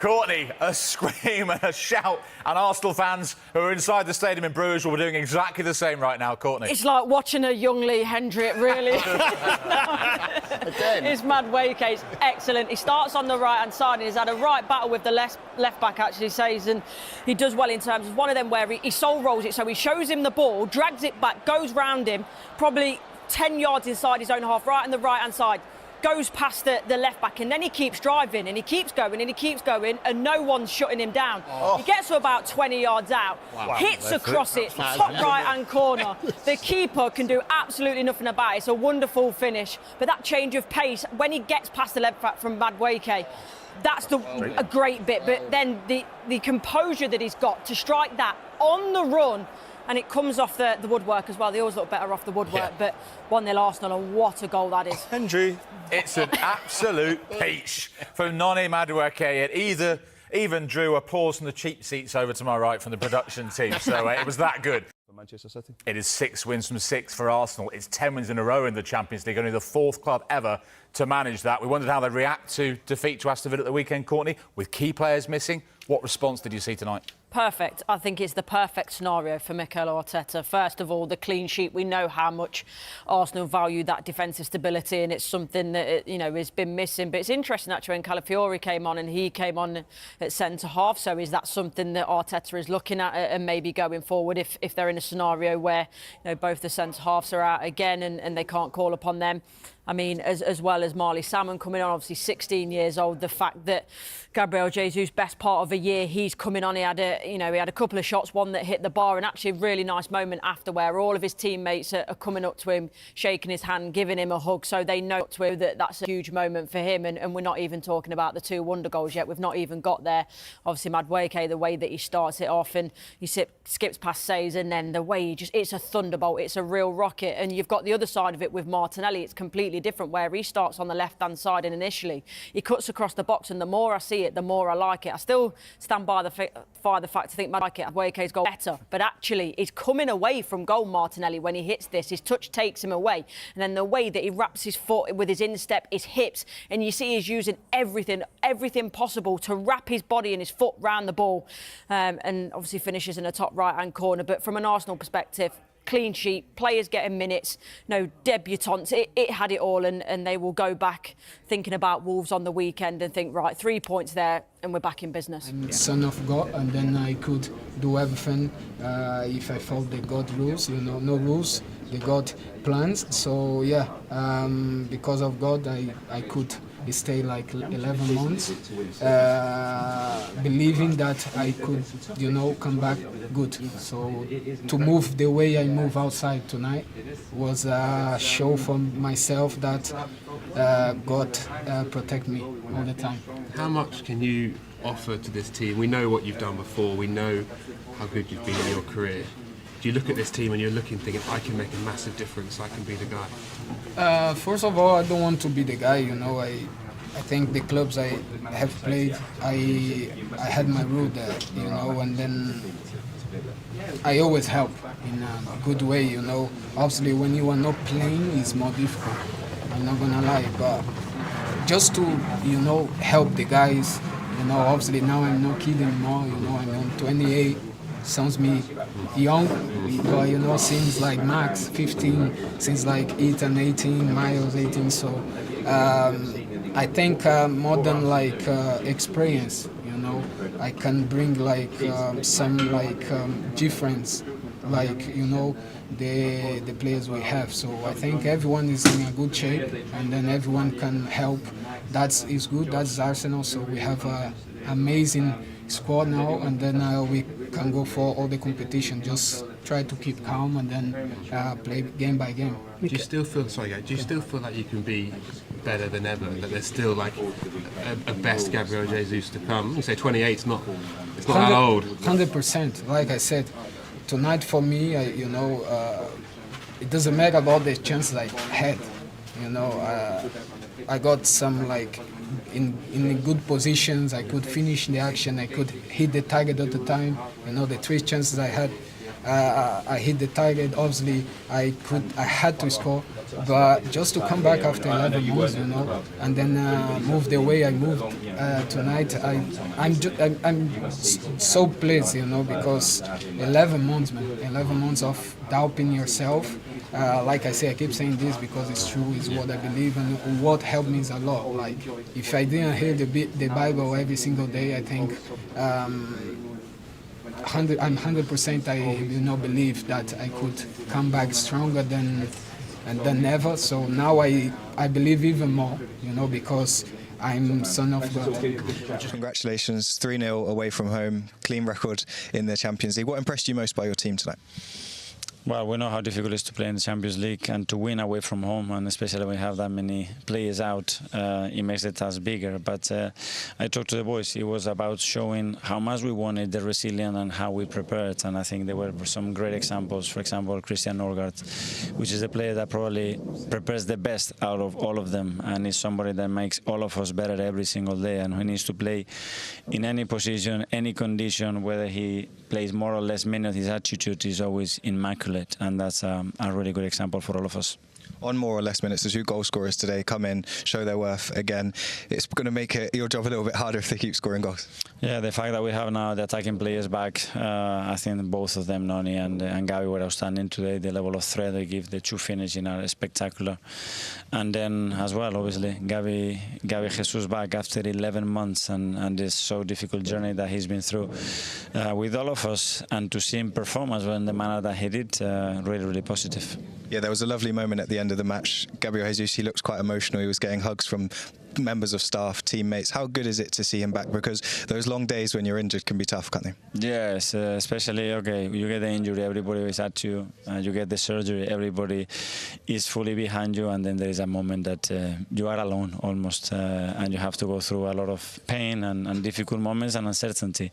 Courtney, a scream and a shout, and Arsenal fans who are inside the stadium in Bruges will be doing exactly the same right now, Courtney. It's like watching a young Lee Hendrick, really. It's Madueke. It's excellent. He starts on the right-hand side and he's had a right battle with the left back, actually, says, and he does well in terms of one of them where he soul rolls it, so he shows him the ball, drags it back, goes round him, probably 10 yards inside his own half, right on the right-hand side, goes past the left back, and then he keeps driving and he keeps going and he keeps going, and no one's shutting him down. He gets to about 20 yards out, hits across it, top right hand corner. The keeper can do absolutely nothing about it. It's a wonderful finish, but that change of pace when he gets past the left back from Madueke, that's a great bit. But then the composure that he's got to strike that on the run, and it comes off the woodwork as well. They always look better off the woodwork, but 1-0 Arsenal, and what a goal that is. Hendry. It's an absolute peach from Noni Madueke. It even drew applause from the cheap seats over to my right from the production team, so it was that good. Manchester City. It is 6 wins from 6 for Arsenal. It's 10 wins in a row in the Champions League, only the 4th club ever to manage that. We wondered how they react to defeat to Aston Villa at the weekend, Courtney, with key players missing. What response did you see tonight? Perfect. I think it's the perfect scenario for Mikel Arteta. First of all, the clean sheet. We know how much Arsenal value that defensive stability, and it's something that has been missing. But it's interesting actually when Calafiori came on, and he came on at centre half. So is that something that Arteta is looking at and maybe going forward if they're in a scenario where both the centre halves are out again and they can't call upon them? I mean, as well as Marley Salmon coming on, obviously 16 years old. The fact that Gabriel Jesus, best part of a year, he's coming on. He had a couple of shots, one that hit the bar, and actually a really nice moment after where all of his teammates are coming up to him, shaking his hand, giving him a hug. So they know that that's a huge moment for him. And we're not even talking about the 2 wonder goals yet. We've not even got there. Obviously, Madueke, the way that he starts it off and he skips past Says, and then the way it's a thunderbolt, it's a real rocket. And you've got the other side of it with Martinelli. It's completely different, where he starts on the left-hand side and initially he cuts across the box, and the more I see it, the more I like it. I still stand by the fact I think Madueke's goal better, but actually he's coming away from goal, Martinelli, when he hits this. His touch takes him away, and then the way that he wraps his foot with his instep, his hips, and you see he's using everything possible to wrap his body and his foot round the ball, and obviously finishes in the top right-hand corner. But from an Arsenal perspective, clean sheet, players getting minutes, debutants, it had it all, and they will go back thinking about Wolves on the weekend and think, right, 3 points there and we're back in business. I'm son of God, and then I could do everything if I followed the God rules, no rules, the God plans. So yeah, because of God, I could stay like 11 months, believing that I could, come back good. So to move the way I move outside tonight was a show for myself that God protect me all the time. How much can you offer to this team? We know what you've done before. We know how good you've been in your career. Do you look at this team and you're thinking, I can make a massive difference, I can be the guy? First of all, I don't want to be the guy, I think the clubs I have played, I had my role there, and then I always help in a good way, Obviously, when you are not playing, it's more difficult, I'm not gonna lie, but just to, help the guys, obviously now I'm not kid anymore, I'm 28. Sounds me young, but seems like max 15, seems like 8 and 18, Miles 18. So I think more than experience, I can bring some difference, the players we have. So I think everyone is in a good shape, and then everyone can help. That is good. That's Arsenal. So we have an amazing squad now, and then we can go for all the competition. Just try to keep calm and then play game by game. Do you still feel like you can be better than ever? That there's still a best Gabriel Jesus to come? You say 28, it's not that old. 100%. Like I said, tonight for me, it doesn't matter about the chances I had. I got some in good positions. I could finish the action. I could hit the target at the time. The 3 chances I had, I hit the target. Obviously, I had to score, but just to come back after 11 months, you know, and then move the way I moved tonight, I'm so pleased, you know, because 11 months, man, 11 months of doubting yourself. Like I say, I keep saying this because it's true, it's what I believe, and what helped me is a lot. Like, if I didn't hear the Bible every single day, I think I'm 100%. I believe that I could come back stronger than ever. So now I believe even more, you know, because I'm son of God. Congratulations, 3-0 away from home, clean record in the Champions League. What impressed you most by your team tonight? Well, we know how difficult it is to play in the Champions League and to win away from home, and especially when we have that many players out, it makes the task bigger. But I talked to the boys. It was about showing how much we wanted, the resilience, and how we prepared. And I think there were some great examples. For example, Christian Norgard, which is a player that probably prepares the best out of all of them, and is somebody that makes all of us better every single day. And he needs to play in any position, any condition, whether he plays more or less minutes, his attitude is always immaculate. And that's a really good example for all of us. On more or less minutes, the two goal scorers today come in, show their worth again. It's going to make your job a little bit harder if they keep scoring goals. Yeah, the fact that we have now the attacking players back, I think both of them, Noni and Gabi, were outstanding today. The level of threat they give, the two finishing are spectacular. And then as well, obviously, Gabi Jesus back after 11 months and this so difficult journey that he's been through with all of us, and to see him perform as well in the manner that he did, really, really positive. Yeah, there was a lovely moment at the end of the match. Gabriel Jesus, he looked quite emotional. He was getting hugs from members of staff, teammates. How good is it to see him back? Because those long days when you're injured can be tough, can't they? Yes, especially, okay, you get the injury, everybody is at you, you get the surgery, everybody is fully behind you, and then there is a moment that you are alone almost, and you have to go through a lot of pain and difficult moments and uncertainty.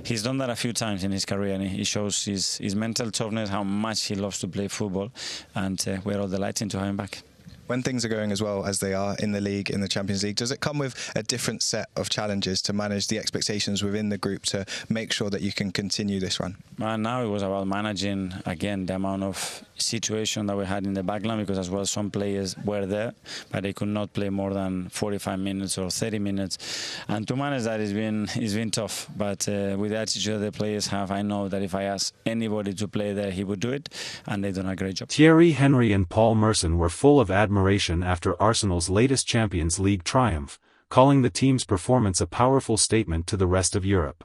He's done that a few times in his career, and he shows his mental toughness, how much he loves to play football, and we're all delighted to have him back. When things are going as well as they are in the league, in the Champions League, does it come with a different set of challenges to manage the expectations within the group to make sure that you can continue this run? Now it was about managing, again, the amount of situation that we had in the backline, because as well some players were there, but they could not play more than 45 minutes or 30 minutes. And to manage that it's been tough. But with the attitude that the players have, I know that if I ask anybody to play there, he would do it, and they've done a great job. Thierry Henry and Paul Merson were full of admiration after Arsenal's latest Champions League triumph, calling the team's performance a powerful statement to the rest of Europe.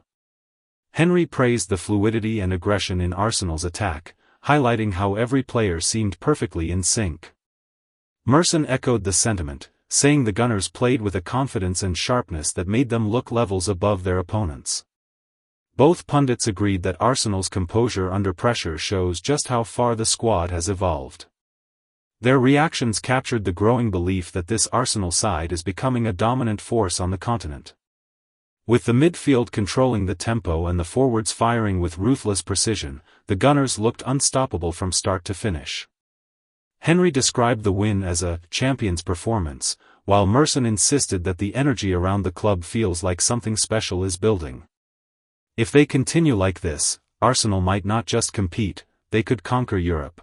Henry praised the fluidity and aggression in Arsenal's attack, highlighting how every player seemed perfectly in sync. Merson echoed the sentiment, saying the Gunners played with a confidence and sharpness that made them look levels above their opponents. Both pundits agreed that Arsenal's composure under pressure shows just how far the squad has evolved. Their reactions captured the growing belief that this Arsenal side is becoming a dominant force on the continent. With the midfield controlling the tempo and the forwards firing with ruthless precision, the Gunners looked unstoppable from start to finish. Henry described the win as a champion's performance, while Merson insisted that the energy around the club feels like something special is building. If they continue like this, Arsenal might not just compete, they could conquer Europe.